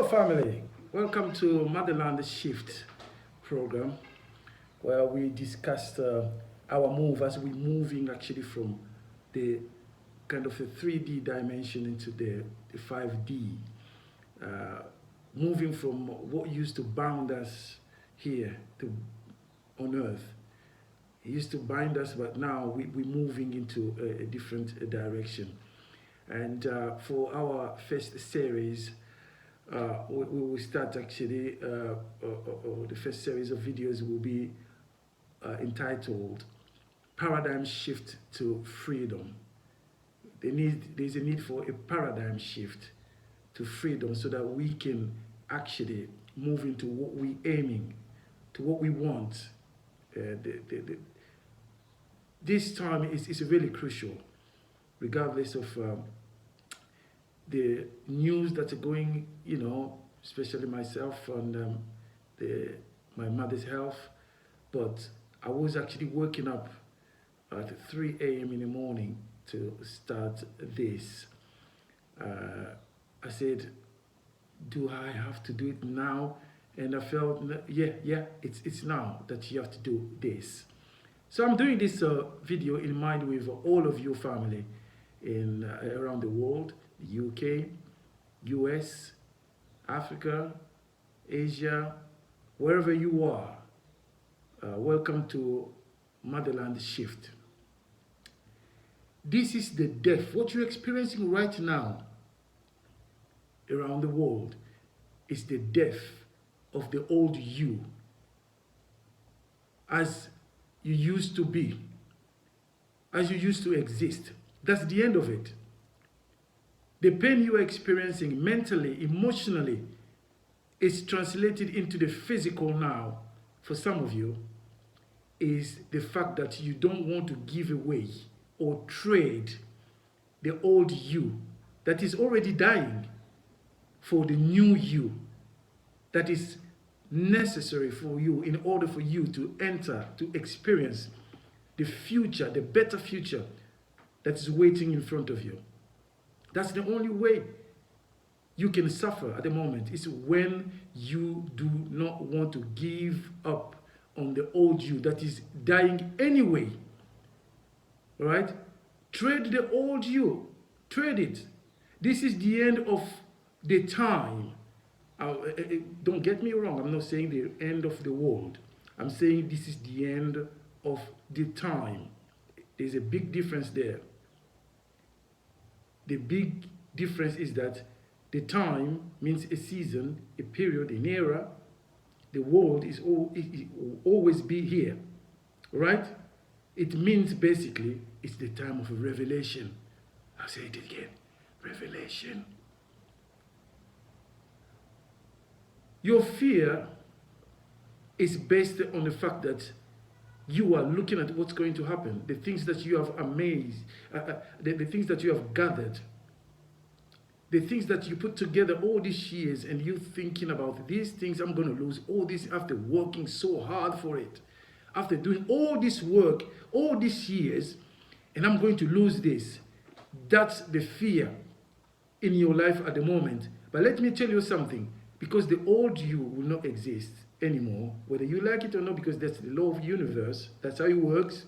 family. Welcome to Motherland Shift program, where we discussed our move as we're moving actually from the kind of a 3D dimension into the 5D, uh, moving from what used to bound us here to on Earth. It used to bind us, but now we're moving into a different direction. And for our first series, we will start actually, the first series of videos will be entitled Paradigm Shift to Freedom. There's a need for a paradigm shift to freedom so that we can actually move into what we're aiming, to what we want. This time is really crucial, regardless of the news that are going, especially myself and my mother's health. But I was actually waking up at 3 a.m. in the morning to start this. I said, do I have to do it now? And I felt, yeah, it's now that you have to do this. So I'm doing this video in mind with all of your family in around the world, the UK, US, Africa, Asia, wherever you are. Welcome to Motherland Shift. This is the death. What you're experiencing right now around the world is the death of the old you as you used to be, as you used to exist. That's the end of it. The pain you are experiencing mentally, emotionally, is translated into the physical now. For some of you, is the fact that you don't want to give away or trade the old you that is already dying for the new you that is necessary for you in order for you to enter, to experience the future, the better future that is waiting in front of you. That's the only way you can suffer at the moment, is when you do not want to give up on the old you that is dying anyway. All right? Trade the old you. Trade it. This is the end of the time. Don't get me wrong. I'm not saying the end of the world. I'm saying this is the end of the time. There's a big difference there. The big difference is that the time means a season, a period, an era. The world it will always be here, right? It means basically it's the time of revelation. I'll say it again, revelation. Your fear is based on the fact that you are looking at what's going to happen, the things that you have amazed, the things that you have gathered, the things that you put together all these years, and you thinking about these things. I'm going to lose all this after working so hard for it, after doing all this work, all these years, and I'm going to lose this. That's the fear in your life at the moment. But let me tell you something, because the old you will not exist anymore, whether you like it or not, because that's the law of the universe, that's how it works.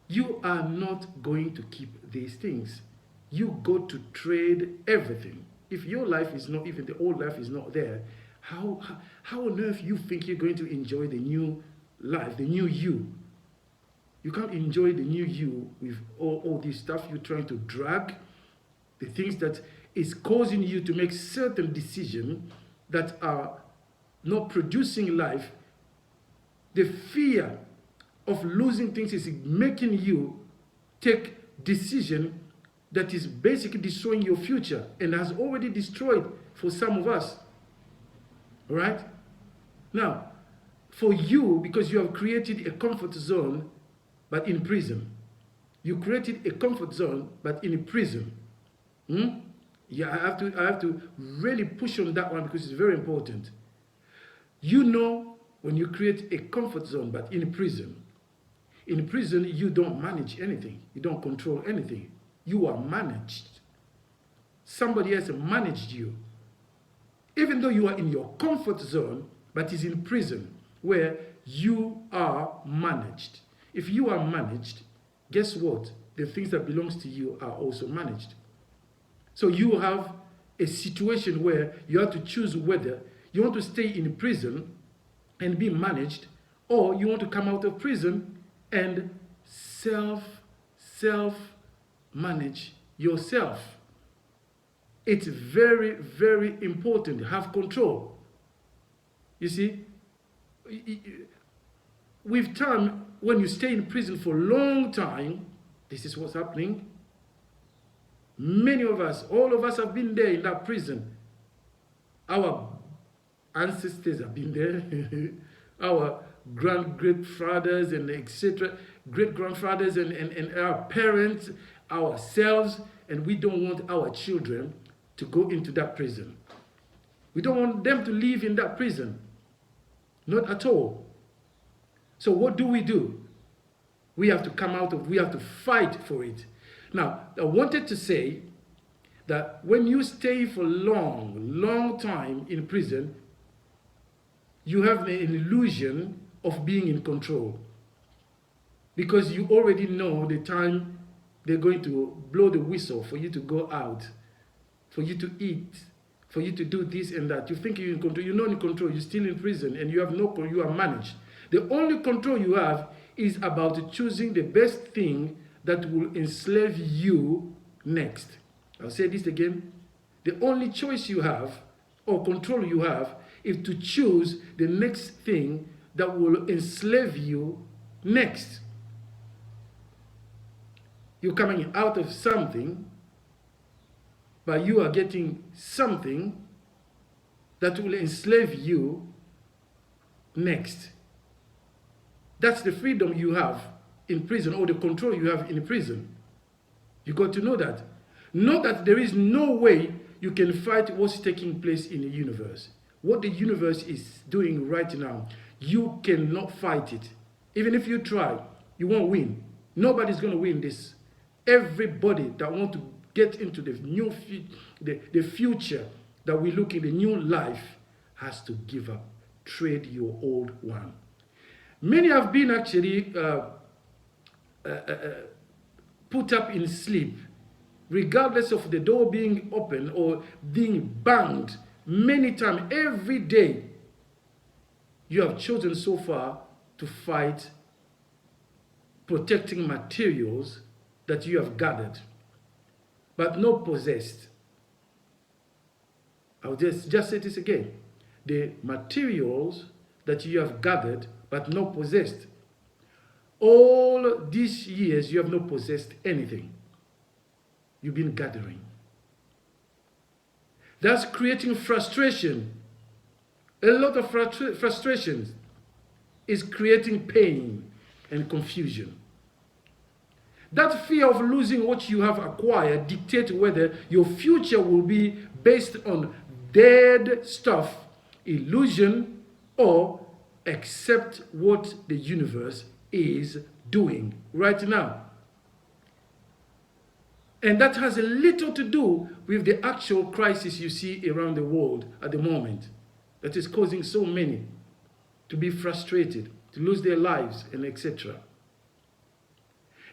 You are not going to keep these things. You got to trade everything. If your life is not, even the old life is not there, how on earth you think you're going to enjoy the new life, the new you? You can't enjoy the new you with all this stuff you're trying to drag, the things that is causing you to make certain decisions that are not producing life. The fear of losing things is making you take decision that is basically destroying your future and has already destroyed for some of us. All right? Now, for you, because you have created a comfort zone, but in prison. You created a comfort zone, but in a prison. Yeah, I have to really push on that one because it's very important. You know, when you create a comfort zone, but in prison, you don't manage anything. You don't control anything. You are managed. Somebody else managed you. even though you are in your comfort zone, but is in prison where you are managed. If you are managed, guess what? The things that belongs to you are also managed. So you have a situation where you have to choose whether you want to stay in prison and be managed, or you want to come out of prison and self-manage yourself. It's very, very important to have control. You see, with time, when you stay in prison for a long time, this is what's happening. Many of us, all of us have been there in that prison. Our ancestors have been there. Our great-grandfathers and etc., great-grandfathers and our parents, ourselves, and we don't want our children to go into that prison. We don't want them to live in that prison. Not at all. So what do? We have to come out of, we have to fight for it. Now, I wanted to say that when you stay for long time in prison, you have an illusion of being in control. Because you already know the time they're going to blow the whistle for you to go out, for you to eat, for you to do this and that. You think you're in control. You're not in control. You're still in prison and you have no control. You are managed. The only control you have is about choosing the best thing that will enslave you next. I'll say this again. The only choice you have, or control you have, is to choose the next thing that will enslave you next. You're coming out of something, but you are getting something that will enslave you next. That's the freedom you have in prison, or the control you have in prison. You got to know that. Know that there is no way you can fight what's taking place in the universe. What the universe is doing right now, you cannot fight it. Even if you try, you won't win. Nobody's going to win this. Everybody that want to get into the new the future that we look in, the new life, has to give up. Trade your old one. Many have been actually put up in sleep, regardless of the door being open or being banged many times. Every day, you have chosen so far to fight protecting materials that you have gathered, but not possessed. I'll just say this again. The materials that you have gathered, but not possessed. All these years, you have not possessed anything. You've been gathering. That's creating frustration. A lot of frustrations is creating pain and confusion. That fear of losing what you have acquired dictates whether your future will be based on dead stuff, illusion, or accept what the universe is doing right now. And that has a little to do with the actual crisis you see around the world at the moment that is causing so many to be frustrated, to lose their lives, and etc.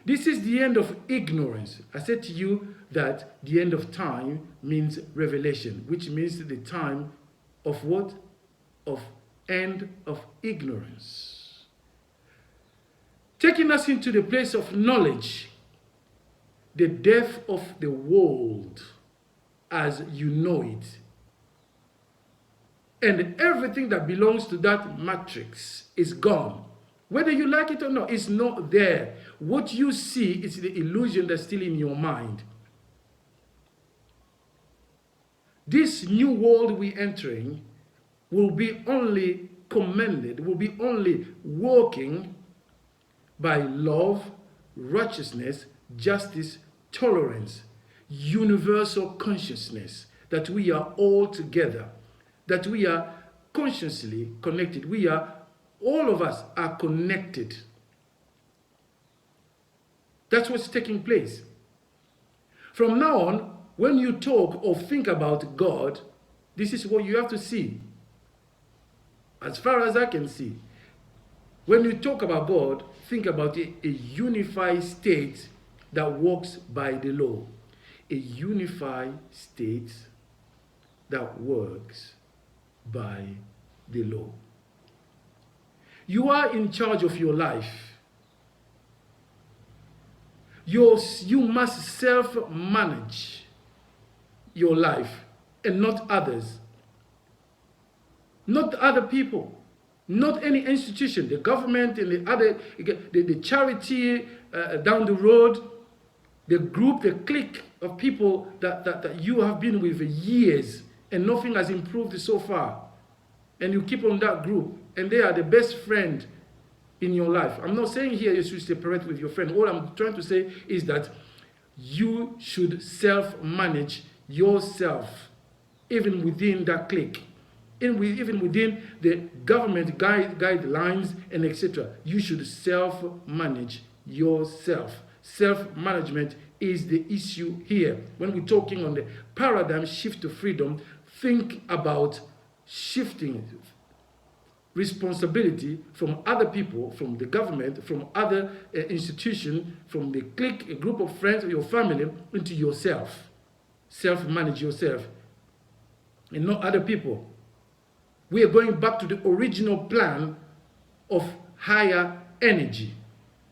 This is the end of ignorance. I said to you that the end of time means revelation, which means the time of what? Of end of ignorance. Taking us into the place of knowledge, the death of the world as you know it. And everything that belongs to that matrix is gone. Whether you like it or not, it's not there. What you see is the illusion that's still in your mind. This new world we're entering will be only commended, will be only working by love, righteousness, justice, tolerance, universal consciousness, that we are all together, that we are consciously connected. All of us are connected. That's what's taking place. From now on, when you talk or think about God, This is what you have to see. As far as I can see, when you talk about God, think about a unified state that works by the law. A unified state that works by the law. You are in charge of your life. You must self-manage your life and not others. Not other people. Not any institution. The government and the charity down the road, the group, the clique of people that you have been with for years and nothing has improved so far. And you keep on that group and they are the best friend in your life. I'm not saying here you should separate with your friend. All I'm trying to say is that you should self-manage yourself, even within that clique, even within the government guidelines and etc. You should self-manage yourself. Self-management is the issue here. When we're talking on the paradigm shift to freedom, think about shifting responsibility from other people, from the government, from other institutions, from the clique, a group of friends or your family, into yourself. Self-manage yourself and not other people. We are going back to the original plan of higher energy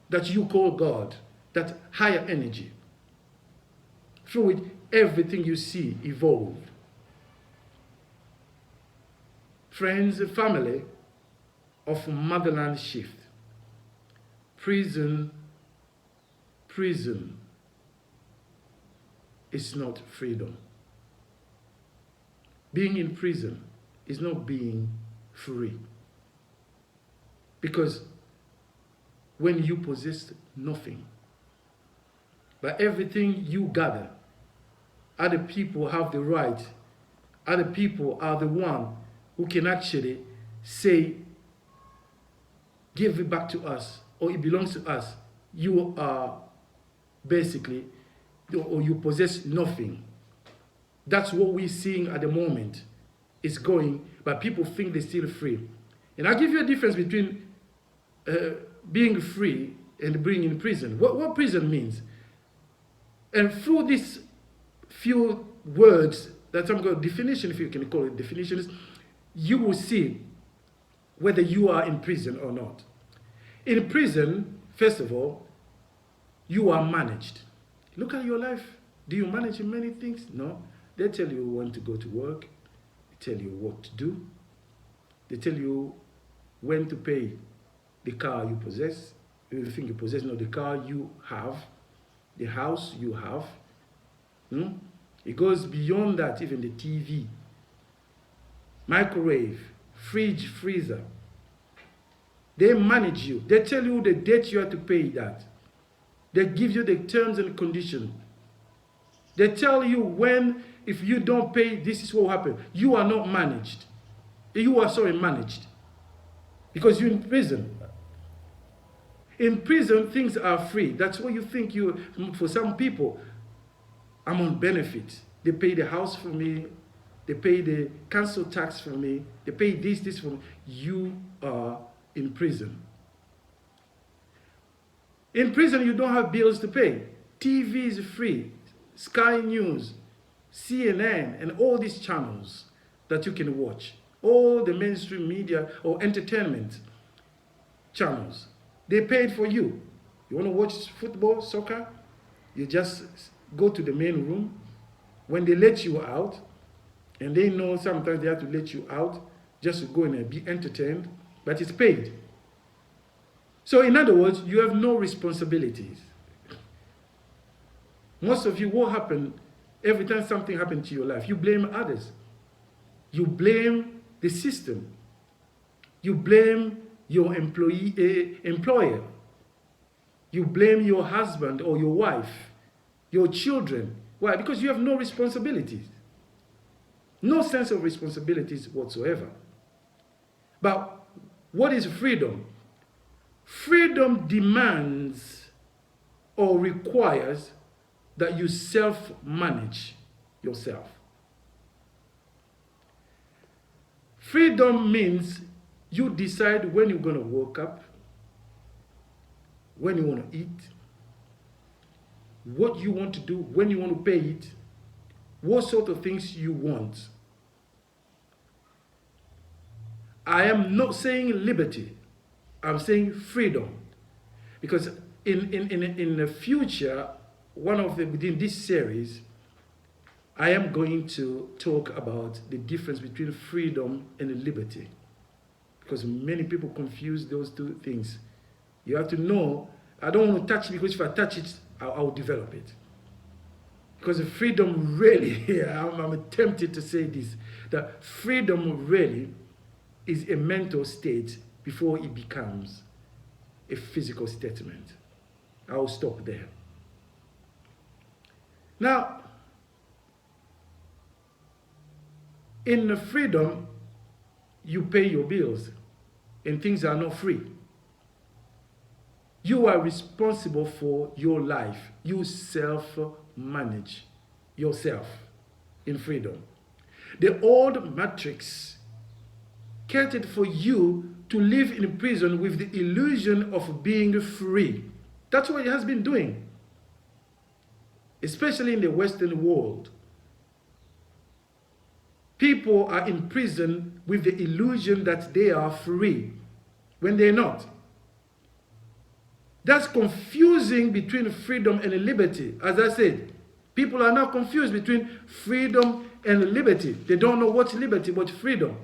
that you call God, that higher energy, through which everything you see evolved. Friends and family of motherland shift. Prison is not freedom. Being in prison is not being free. Because when you possess nothing, but everything you gather, other people have the right, other people are the one who can actually say, give it back to us, or it belongs to us. You are basically, or you possess nothing. That's what we're seeing at the moment. It's going, but people think they're still free. And I'll give you a difference between being free and being in prison. What prison means. And through these few words that I'm going to definition, if you can call it definitions, you will see whether you are in prison or not. In prison, first of all, you are managed. Look at your life. Do you manage many things? No. They tell you when to go to work. They tell you what to do. They tell you when to pay the car you possess, everything you possess, not the car you have, the house you have. It goes beyond that, even the TV, microwave, fridge, freezer. They manage you. They tell you the date you have to pay that. They give you the terms and conditions. They tell you when, if you don't pay, this is what will happen. You are not managed. You are managed. Because you're in prison. In prison, things are free. That's what you think for some people, I'm on benefit. They pay the house for me. They pay the council tax for me. They pay this for me. You are in prison. In prison, you don't have bills to pay. TV is free. Sky News, CNN, and all these channels that you can watch. All the mainstream media or entertainment channels. They paid for you. You want to watch football, soccer? You just go to the main room. When they let you out, and they know sometimes they have to let you out just to go in and be entertained, but it's paid. So in other words, you have no responsibilities. Most of you, what happened, every time something happened to your life, you blame others. You blame the system. You blame your employer. You blame your husband or your wife, your children. Why? Because you have no responsibilities. No sense of responsibilities whatsoever. But what is freedom? Freedom demands or requires that you self-manage yourself. Freedom means you decide when you're going to wake up, when you want to eat, what you want to do, when you want to pay it, what sort of things you want. I am not saying liberty. I'm saying freedom. Because in the future, within this series, I am going to talk about the difference between freedom and liberty. Because many people confuse those two things. You have to know, I don't want to touch it because if I touch it, I'll develop it. Because freedom really, I'm tempted to say this, that freedom really is a mental state before it becomes a physical statement. I'll stop there. Now, in the freedom, you pay your bills and things are not free. You are responsible for your life. You self-manage yourself in freedom. The old matrix catered for you to live in prison with the illusion of being free. That's what it has been doing, especially in the Western world. People are in prison with the illusion that they are free when they're not. That's confusing between freedom and liberty. As I said, people are now confused between freedom and liberty. They don't know what's liberty, what's freedom.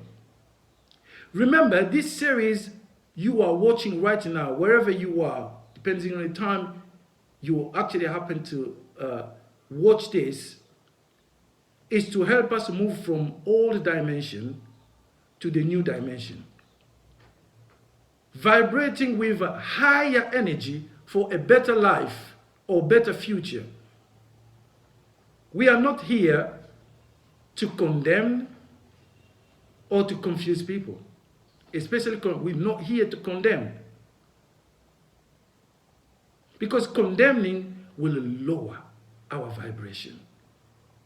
Remember, this series you are watching right now, wherever you are, depending on the time you actually happen to watch this, is to help us move from old dimension to the new dimension. Vibrating with a higher energy for a better life or better future. We are not here to condemn or to confuse people. Especially, we're not here to condemn. Because condemning will lower our vibration.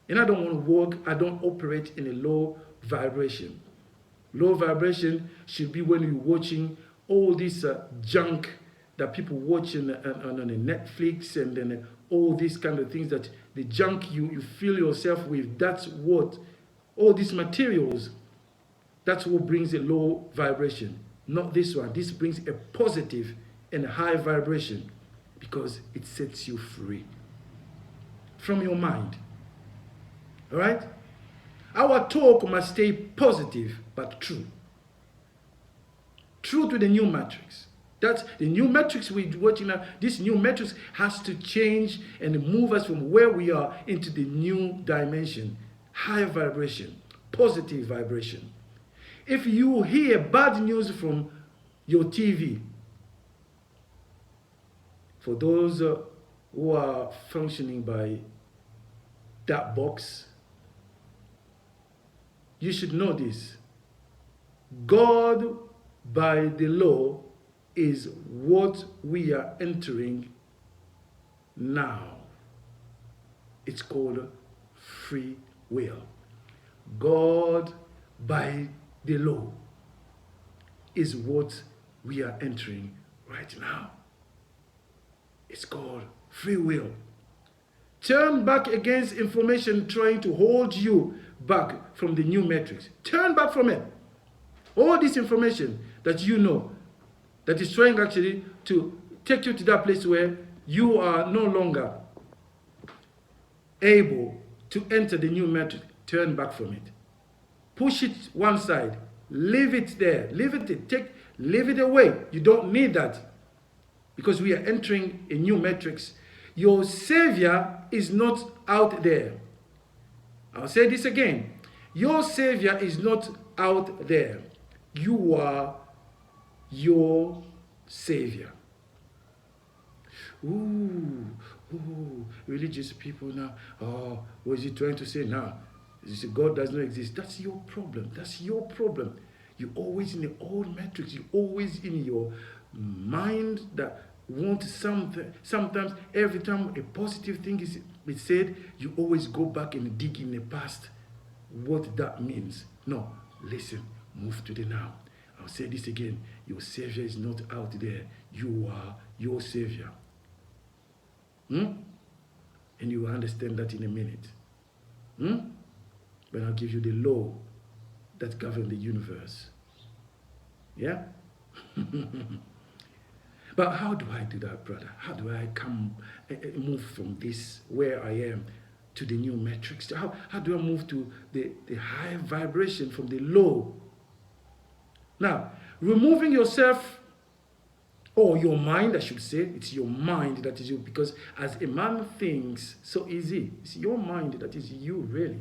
And I don't want to work, I don't operate in a low vibration. Low vibration should be when you're watching all this junk that people watch on Netflix and then all these kind of things, that the junk you fill yourself with, that's what, all these materials, that's what brings a low vibration. Not this one. This brings a positive and a high vibration because it sets you free from your mind. All right? Our talk must stay positive but true. True to the new matrix. That's the new matrix we're watching now. This new matrix has to change and move us from where we are into the new dimension. Higher vibration, positive vibration. If you hear bad news from your TV, for those who are functioning by that box, you should know this. God, by the law, is what we are entering now. It's called free will. God, by the law, is what we are entering right now. It's called free will. Turn back against information trying to hold you back from the new matrix. Turn back from it. All this information that you know, that is trying actually to take you to that place where you are no longer able to enter the new matrix. Turn back from it. Push it one side. Leave it there. Leave it away. You don't need that. Because we are entering a new matrix. Your Savior is not out there. I'll say this again. Your Savior is not out there. You are your Savior. Ooh, religious people now. Oh, what is he trying to say now? You say God does not exist. That's your problem. That's your problem. You're always in the old matrix. You're always in your mind that wants something. Sometimes, every time a positive thing is said, you always go back and dig in the past what that means. No, listen. Move to the now. I'll say this again. Your Savior is not out there. You are your Savior. And you will understand that in a minute. But I'll give you the law that governs the universe. Yeah? But how do I do that, brother? How do I move from this, where I am, to the new matrix? How do I move to the high vibration from the low? Now, removing yourself, or your mind, I should say, it's your mind that is you, because as a man thinks so easy, it's your mind that is you, really.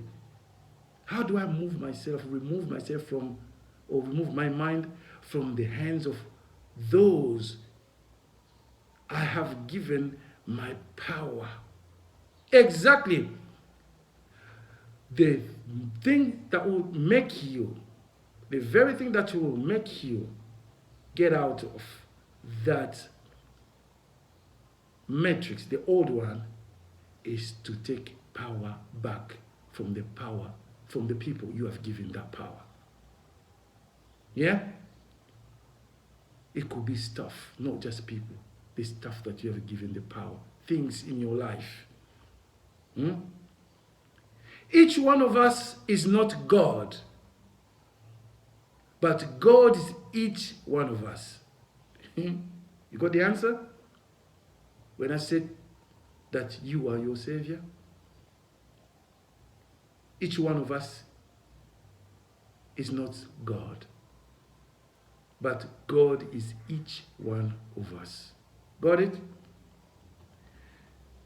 How do I remove my mind from the hands of those I have given my power? Exactly. The thing that will make you, the very thing that will make you get out of that matrix, the old one, is to take power back from the people you have given that power. Yeah? It could be stuff, not just people. The stuff that you have given the power. Things in your life. Each one of us is not God. But God is each one of us. You got the answer? When I said that you are your Savior? Each one of us is not God. But God is each one of us. Got it?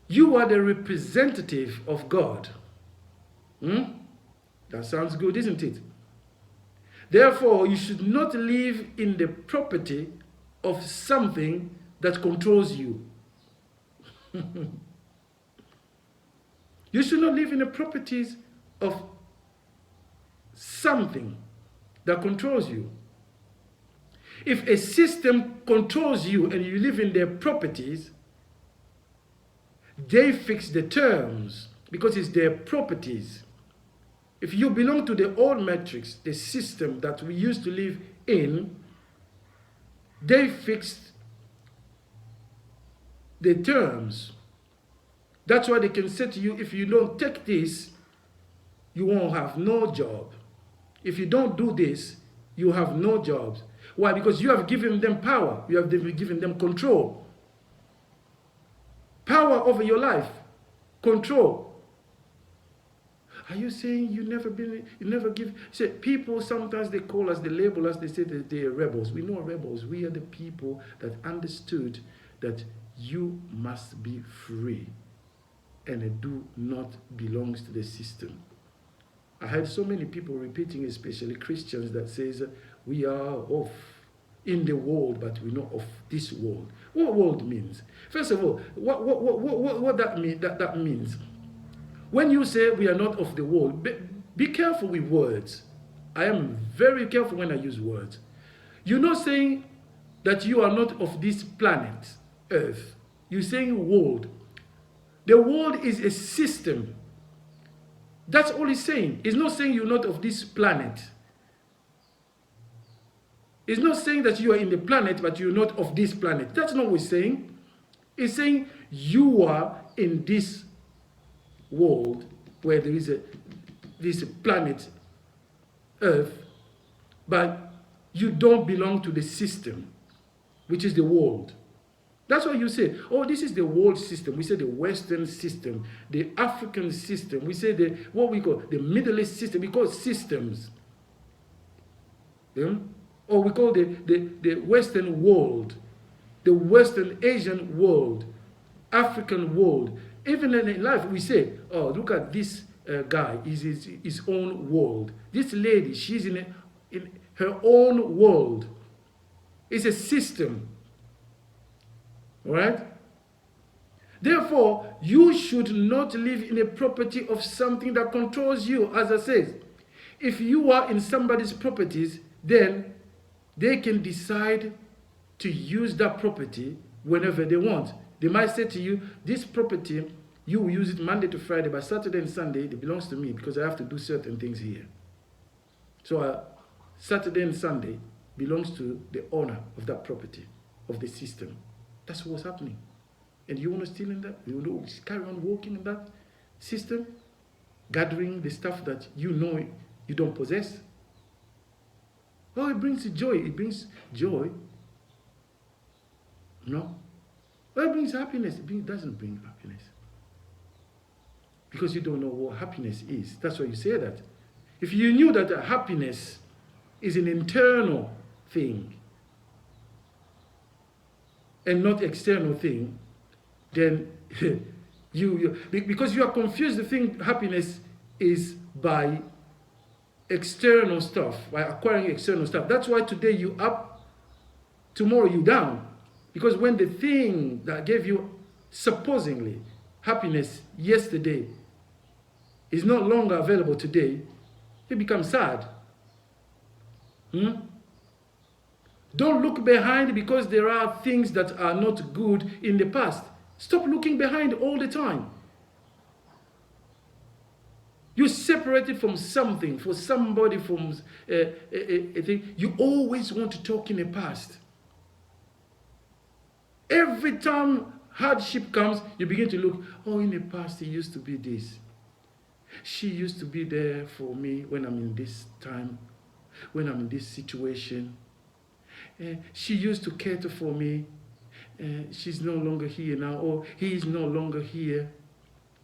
You are the representative of God. That sounds good, isn't it? Therefore, you should not live in the property of something that controls you. You should not live in the properties of something that controls you. If a system controls you and you live in their properties, they fix the terms because it's their properties. If you belong to the old matrix, the system that we used to live in, they fixed the terms. That's why they can say to you, if you don't take this, you won't have no job. If you don't do this, you have no jobs. Why? Because you have given them power. You have given them control. Power over your life. Control. Are you saying you never give? Say, people sometimes they call us, they label us, they say that they are rebels. We know rebels. We are the people that understood that you must be free and do not belongs to the system. I heard so many people repeating, especially Christians, that says we are of in the world, but we're not of this world. What world means? First of all, what that mean? That means. When you say we are not of the world, be careful with words. I am very careful when I use words. You're not saying that you are not of this planet, Earth. You're saying world. The world is a system. That's all he's saying. He's not saying you're not of this planet. He's not saying that you are in the planet, but you're not of this planet. That's not what he's saying. He's saying you are in this world where there is this planet, Earth, but you don't belong to the system, which is the world. That's why you say, oh, this is the world system. We say the Western system, the African system. We say what we call the Middle East system. We call it systems. Yeah? Or we call the Western world, the Western Asian world, African world. Even in life, we say, oh, look at this guy, is his own world. This lady, she's in her own world. It's a system. All right? Therefore, you should not live in a property of something that controls you, as I said. If you are in somebody's properties, then they can decide to use that property whenever they want. They might say to you, this property, you will use it Monday to Friday, but Saturday and Sunday, it belongs to me because I have to do certain things here. So Saturday and Sunday belongs to the owner of that property, of the system. That's what's happening. And you want to steal in that? You want to carry on walking in that system? Gathering the stuff that you know you don't possess? Oh, it brings joy. It brings joy. No. Well, it brings happiness. It doesn't bring happiness. Because you don't know what happiness is. That's why you say that. If you knew that happiness is an internal thing and not external thing, then because you are confused, the thing happiness is by external stuff, by acquiring external stuff. That's why today you up, tomorrow you down. Because when the thing that gave you supposedly happiness yesterday is no longer available today, you become sad. Don't look behind because there are things that are not good in the past. Stop looking behind all the time. You're separated from something, for somebody, from a thing. You always want to talk in the past. Every time hardship comes, you begin to look, oh, in the past it used to be this. She used to be there for me when I'm in this time, when I'm in this situation. She used to cater for me. She's no longer here now, or he is no longer here.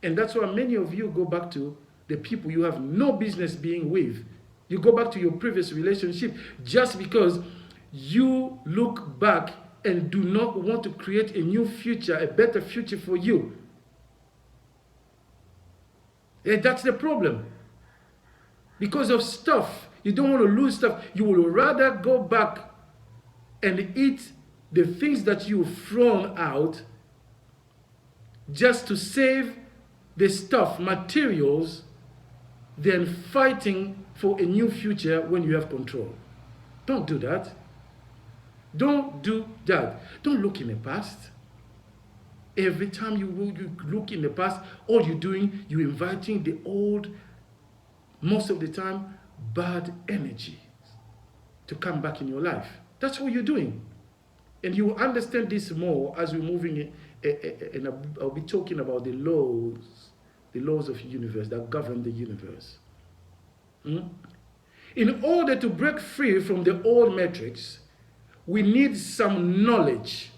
And that's why many of you go back to the people you have no business being with. You go back to your previous relationship just because you look back and do not want to create a new future, a better future for you. And that's the problem. Because of stuff, you don't want to lose stuff. You will rather go back and eat the things that you've thrown out just to save the stuff, materials, than fighting for a new future when you have control. Don't do that. Don't do that. Don't look in the past. Every time you look in the past, all you're doing, you're inviting the old, most of the time, bad energy to come back in your life. That's what you're doing. And you will understand this more as we're moving in, and I'll be talking about the laws of the universe that govern the universe. In order to break free from the old matrix, we need some knowledge.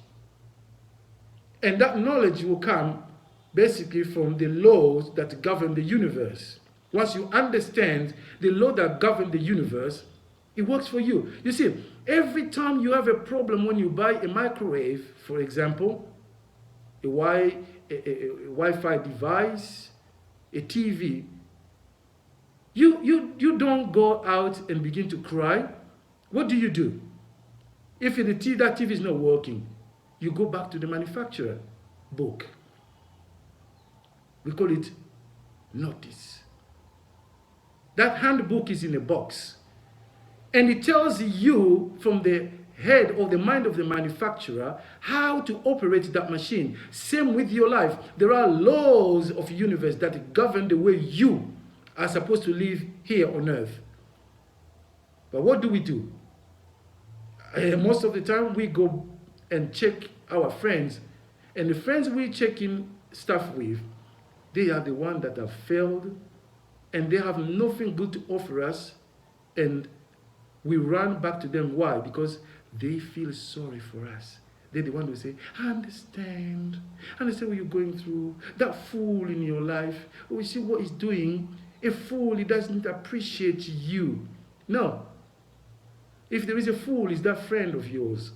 And that knowledge will come basically from the laws that govern the universe. Once you understand the law that governs the universe, it works for you. You see, every time you have a problem when you buy a microwave, for example, a Wi-Fi device, a TV, you don't go out and begin to cry. What do? If that TV is not working, you go back to the manufacturer book. We call it notice. That handbook is in a box. And it tells you from the head or the mind of the manufacturer how to operate that machine. Same with your life. There are laws of the universe that govern the way you are supposed to live here on earth. But what do? Most of the time we go and check our friends. And the friends we check in stuff with, they are the ones that have failed and they have nothing good to offer us, and we run back to them. Why? Because they feel sorry for us. They're the one who say, I understand what you're going through. That fool in your life, oh, you see what he's doing. A fool, he doesn't appreciate you. No. If there is a fool, is that friend of yours?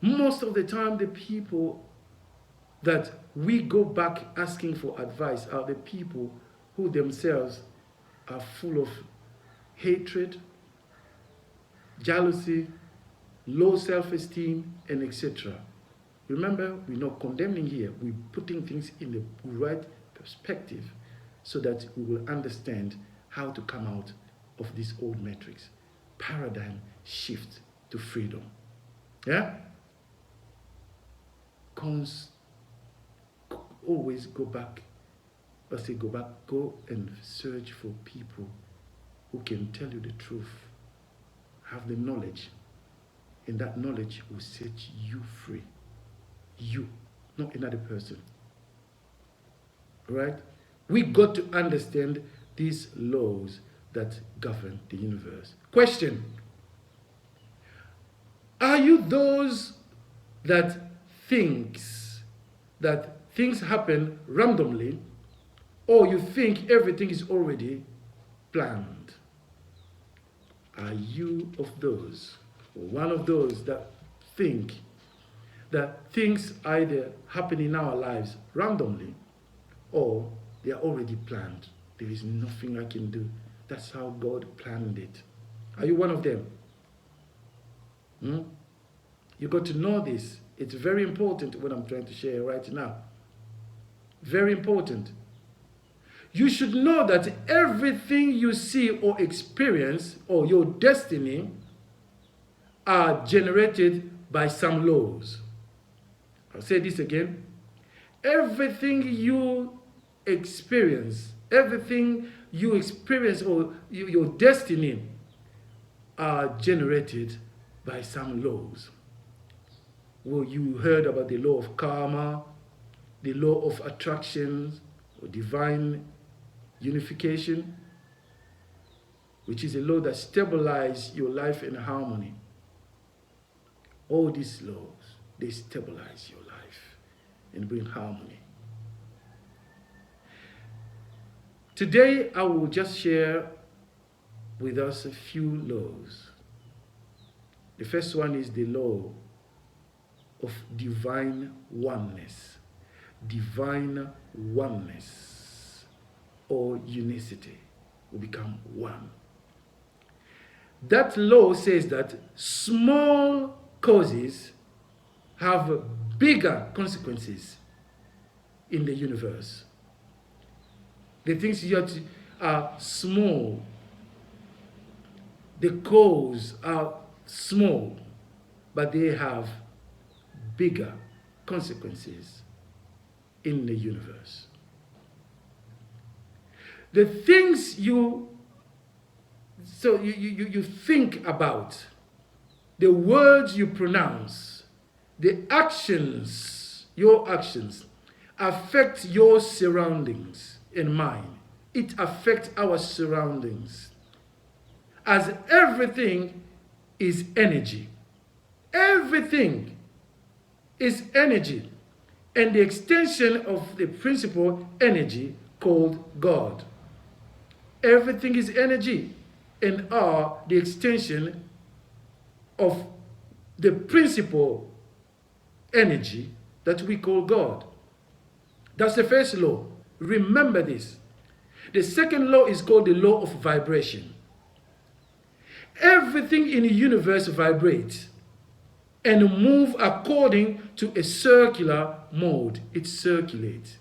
Most of the time, the people that we go back asking for advice are the people who themselves are full of hatred, jealousy, low self-esteem, and etc. Remember, we're not condemning here. We're putting things in the right perspective so that we will understand how to come out of this old matrix. Paradigm shift to freedom. Yeah? Always go back. Go and search for people who can tell you the truth, have the knowledge, and that knowledge will set you free. You, not another person. Right? We got to understand these laws that govern the universe. Question: are you those that thinks that things happen randomly, or you think everything is already planned? Are you of those, or one of those that think that things either happen in our lives randomly, or they are already planned? There is nothing I can do. That's how God planned it. Are you one of them? You got to know this. It's very important what I'm trying to share right now. Very important. You should know that everything you see or experience, or your destiny, are generated by some laws. I'll say this again. Everything you experience, or your destiny, are generated by some laws. Well, you heard about the law of karma, the law of attraction, or divine unification, which is a law that stabilizes your life in harmony. All these laws, they stabilize your life and bring harmony. Today, I will just share with us a few laws. The first one is the law of divine oneness. Divine oneness, or unicity, will become one. That law says that small causes have bigger consequences in the universe. The things yet are small, the cause are small, but they have bigger consequences in the universe. The things you think about, the words you pronounce, the actions, your actions, affect your surroundings and mine. It affects our surroundings. As everything is energy. Everything is energy, and the extension of the principle energy called God. Everything is energy and are the extension of the principle energy that we call God. That's the first law. Remember this. The second law is called the law of vibration. Everything in the universe vibrates and move according to a circular mode. It circulates.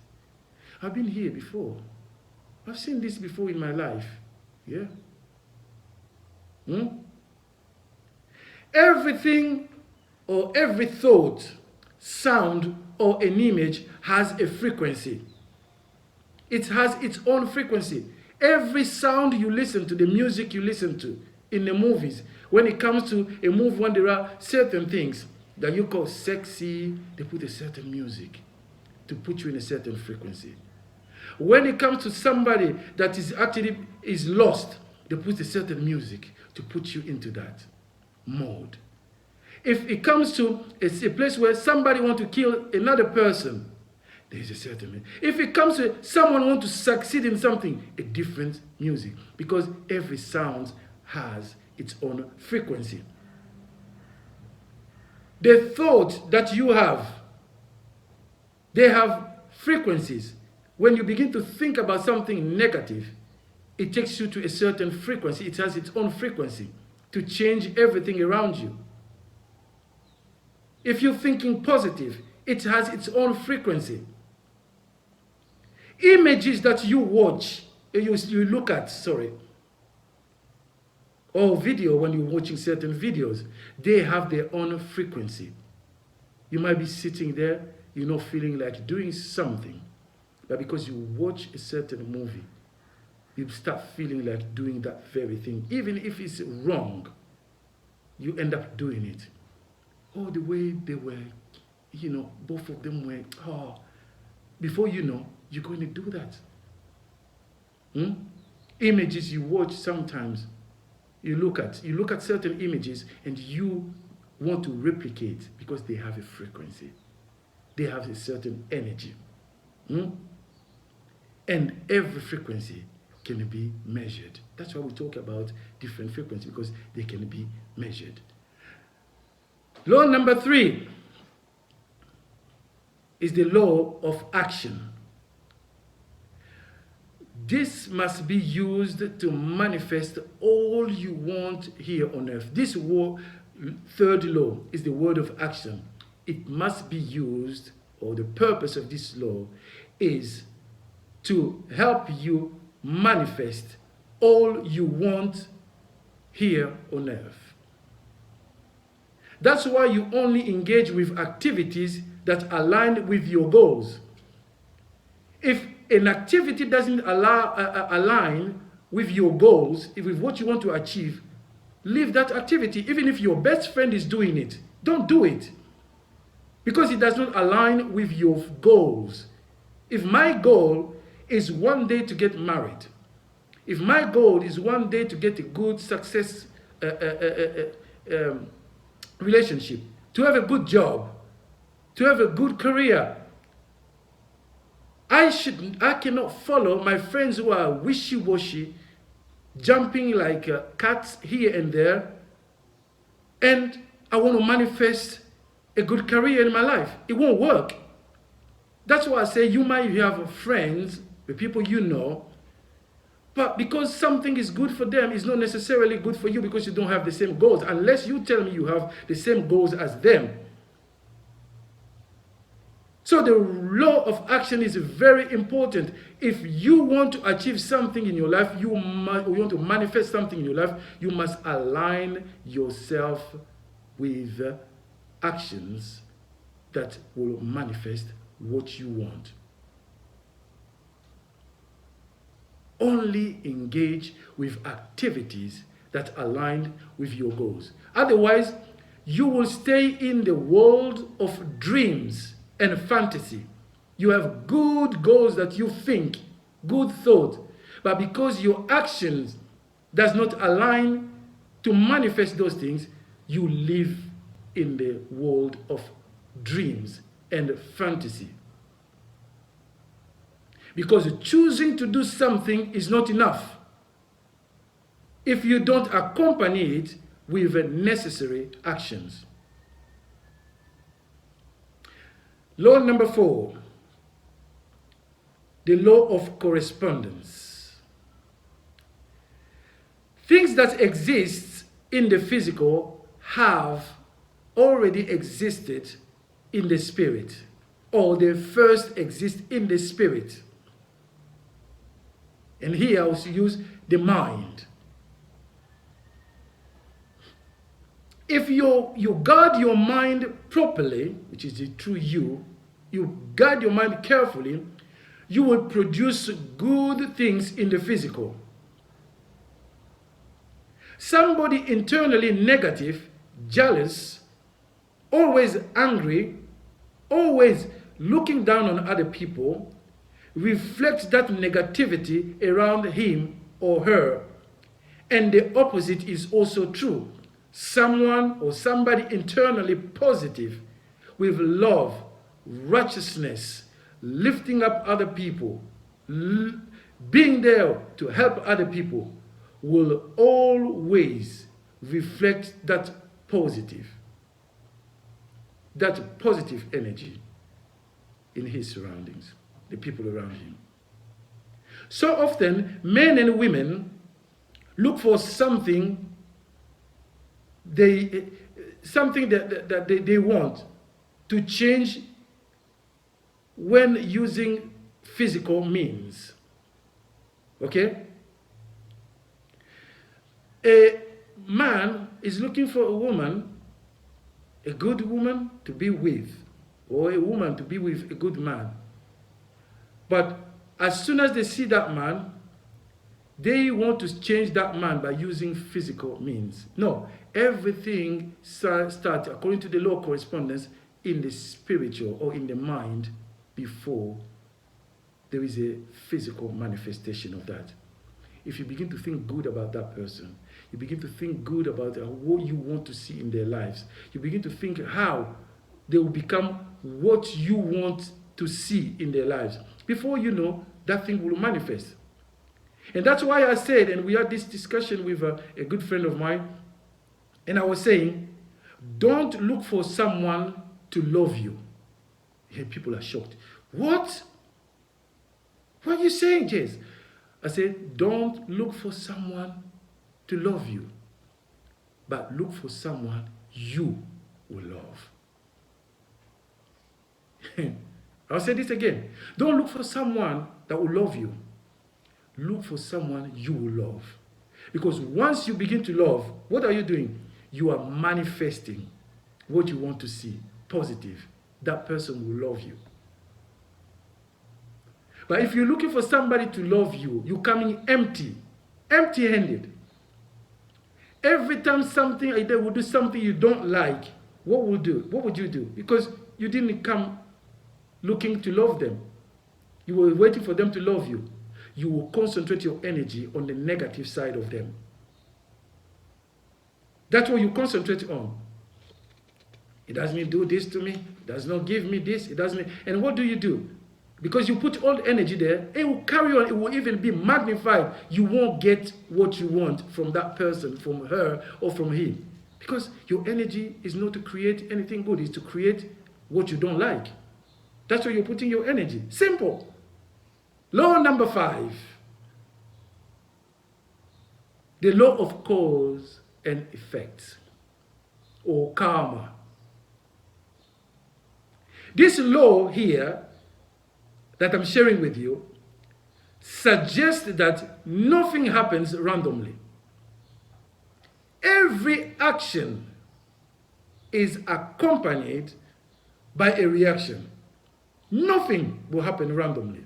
I've been here before. I've seen this before in my life. Yeah. Everything, or every thought, sound, or an image has a frequency. It has its own frequency. Every sound you listen to, the music you listen to, in the movies, when it comes to a movie, when there are certain things that you call sexy, they put a certain music to put you in a certain frequency. When it comes to somebody that is actually lost, they put a certain music to put you into that mode. If it comes to a place where somebody wants to kill another person, there is a certain. If it comes to someone wants to succeed in something, a different music, because every sound has its own frequency. The thought that you have, they have frequencies. When you begin to think about something negative, it takes you to a certain frequency. It has its own frequency to change everything around you. If you're thinking positive, it has its own frequency. Images that you watch, you look at, or video, when you're watching certain videos, they have their own frequency. You might be sitting there, you're not feeling like doing something, but because you watch a certain movie, you start feeling like doing that very thing. Even if it's wrong, you end up doing it. Oh, the way they were, both of them were, before you know, you're going to do that. Images you watch sometimes, you look at certain images and you want to replicate because they have a frequency. They have a certain energy. And every frequency can be measured. That's why we talk about different frequencies, because they can be measured. Law number 3 is the law of action. This must be used to manifest all you want here on earth. This third law is the word of action. It must be used, or the purpose of this law is to help you manifest all you want here on earth. That's why you only engage with activities that align with your goals. If an activity doesn't align with your goals, with what you want to achieve, leave that activity. Even if your best friend is doing it, don't do it, because it does not align with your goals. If my goal is one day to get married, if my goal is one day to get a good success relationship, to have a good job, to have a good career, I cannot follow my friends who are wishy-washy, jumping like cats here and there, and I want to manifest a good career in my life. It won't work. That's why I say you might have friends, the people you know, but because something is good for them, it's not necessarily good for you, because you don't have the same goals, unless you tell me you have the same goals as them. So the law of action is very important. If you want to achieve something in your life, you want to manifest something in your life, you must align yourself with actions that will manifest what you want. Only engage with activities that align with your goals. Otherwise, you will stay in the world of dreams and fantasy. You have good goals that you think, good thought, but because your actions does not align to manifest those things, you live in the world of dreams and fantasy. Because choosing to do something is not enough if you don't accompany it with necessary actions. Law number 4, the law of correspondence. Things that exist in the physical have already existed in the spirit, or they first exist in the spirit. And here I also use the mind. If you guard your mind properly, which is the true you guard your mind carefully, you will produce good things in the physical. Somebody internally negative, jealous, always angry, always looking down on other people, reflects that negativity around him or her. And the opposite is also true. Someone or somebody internally positive, with love, righteousness, lifting up other people, being there to help other people, will always reflect that positive energy in his surroundings, the people around him. So often, men and women look for something that they want to change when using physical means. Okay? A man is looking for a woman, a good woman to be with, or a woman to be with a good man. But as soon as they see that man, they want to change that man by using physical means. No, everything starts, according to the law of correspondence, in the spiritual or in the mind before there is a physical manifestation of that. If you begin to think good about that person, you begin to think good about what you want to see in their lives, you begin to think how they will become what you want to see in their lives. Before you know, that thing will manifest. And that's why I said, and we had this discussion with a good friend of mine, and I was saying, don't look for someone to love you. And people are shocked. What? What are you saying, Jess? I said, don't look for someone to love you, but look for someone you will love. I'll say this again. Don't look for someone that will love you. Look for someone you will love. Because once you begin to love, what are you doing? You are manifesting what you want to see, positive. That person will love you. But if you're looking for somebody to love you, you're coming empty-handed. Every time something like that will do something you don't like, what would you do? Because you didn't come looking to love them. You were waiting for them to love you. You will concentrate your energy on the negative side of them. That's what you concentrate on. It doesn't do this to me. It does not give me this. It doesn't. And what do? Because you put all the energy there, it will carry on. It will even be magnified. You won't get what you want from that person, from her, or from him. Because your energy is not to create anything good. It's to create what you don't like. That's where you're putting your energy. Simple. Law number 5. The law of cause and effect, or karma. This law here that I'm sharing with you suggests that nothing happens randomly. Every action is accompanied by a reaction. Nothing will happen randomly.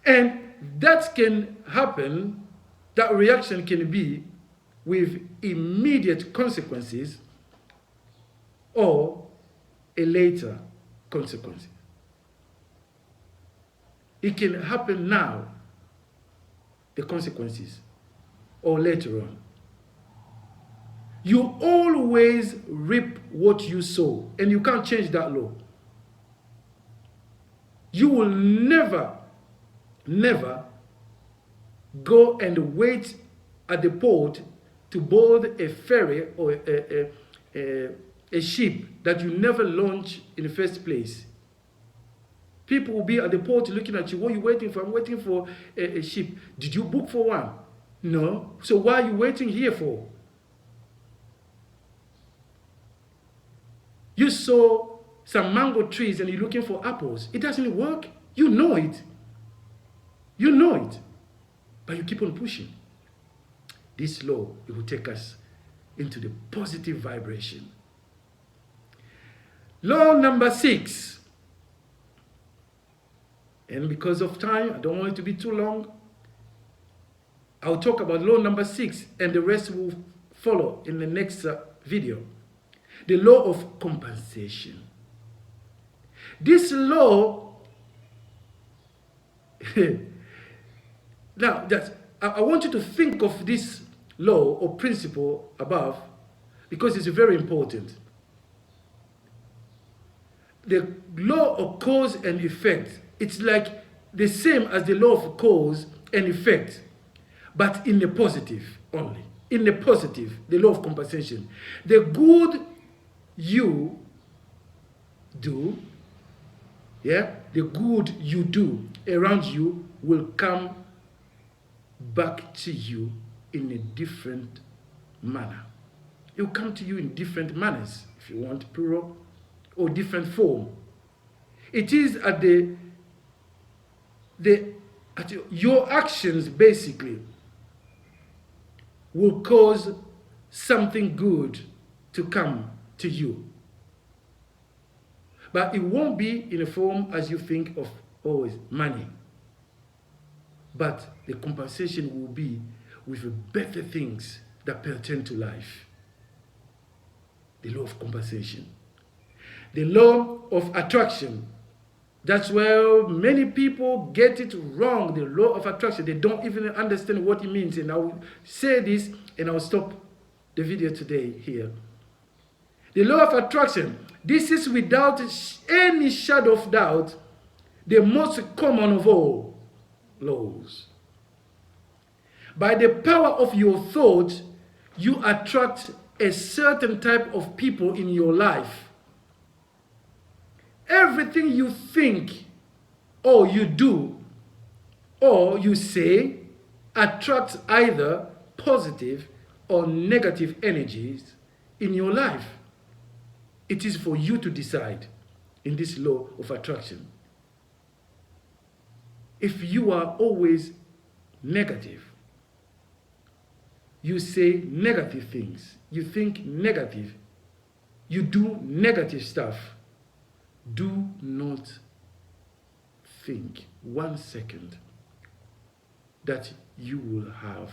And that can happen, that reaction can be with immediate consequences or a later consequence. It can happen now, the consequences, or later on. You always reap what you sow, and you can't change that law. You will never go and wait at the port to board a ferry or a ship that you never launched in the first place. People will be at the port looking at you. What are you waiting for? I'm waiting for a ship. Did you book for one? No. So why are you waiting here for? You saw some mango trees and you're looking for apples. It doesn't work. You know it. You know it. But you keep on pushing. This law, it will take us into the positive vibration. Law number 6. And because of time, I don't want it to be too long. I'll talk about law number 6, and the rest will follow in the next video. The law of compensation. This law, now I want you to think of this law or principle above, because it's very important. The law of cause and effect, it's like the same as the law of cause and effect, but in the positive only. In the positive, the law of compensation. The good you do, the good you do around you will come back to you in a different manner. It will come to you in different manners, if you want plural, or different form. It is at your actions basically will cause something good to come to you. But it won't be in a form as you think of always money. but the compensation will be with better things that pertain to life. The law of compensation. The law of attraction. That's where many people get it wrong, the law of attraction. They don't even understand what it means. And I'll say this and I'll stop the video today here. The law of attraction. This is without any shadow of doubt the most common of all laws. By the power of your thought, you attract a certain type of people in your life. Everything you think or you do or you say attracts either positive or negative energies in your life. It is for you to decide in this law of attraction. If you are always negative, you say negative things, you think negative, you do negative stuff, do not think 1 second that you will have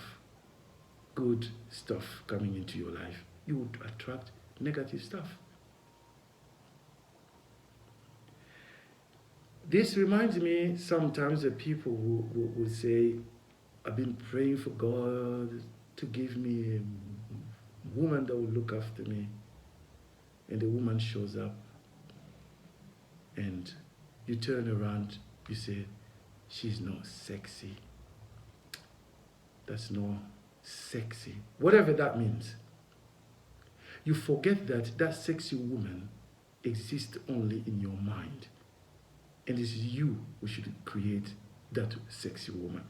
good stuff coming into your life. You would attract negative stuff. This reminds me sometimes of people who would say, I've been praying for God to give me a woman that will look after me. And the woman shows up. And you turn around, you say, she's not sexy. That's not sexy. Whatever that means. You forget that that sexy woman exists only in your mind. And it's you who should create that sexy woman.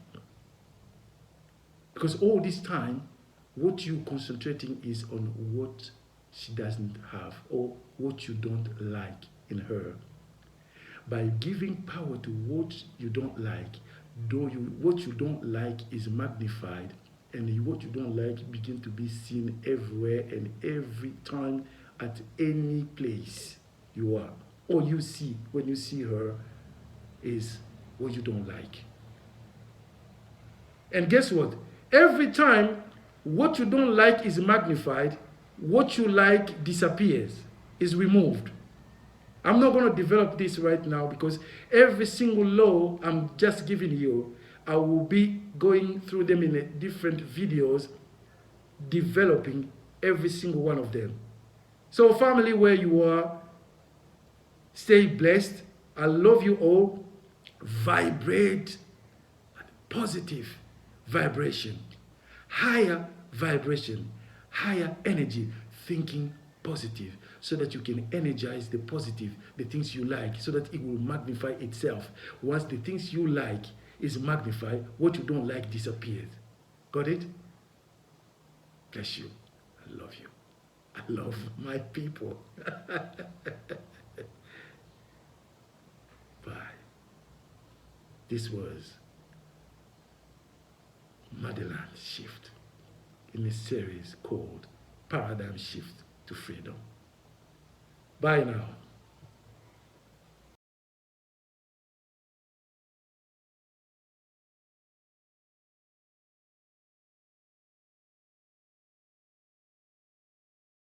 Because all this time, what you're concentrating is on what she doesn't have or what you don't like in her. By giving power to what you don't like, what you don't like is magnified, and what you don't like begin to be seen everywhere and every time at any place you are. All you see when you see her is what you don't like. And guess what? Every time what you don't like is magnified, what you like disappears, is removed. I'm not going to develop this right now because every single law I'm just giving you, I will be going through them in different videos, developing every single one of them. So family, where you are, stay blessed. I love you all. Vibrate positive vibration, higher vibration, higher energy, thinking positive, so that you can energize the positive, the things you like, so that it will magnify itself. Once the things you like is magnified, what you don't like disappears. Got it? Bless you. I love you. I love my people. Bye. This was Motherland Shift in a series called Paradigm Shift to Freedom. Bye now.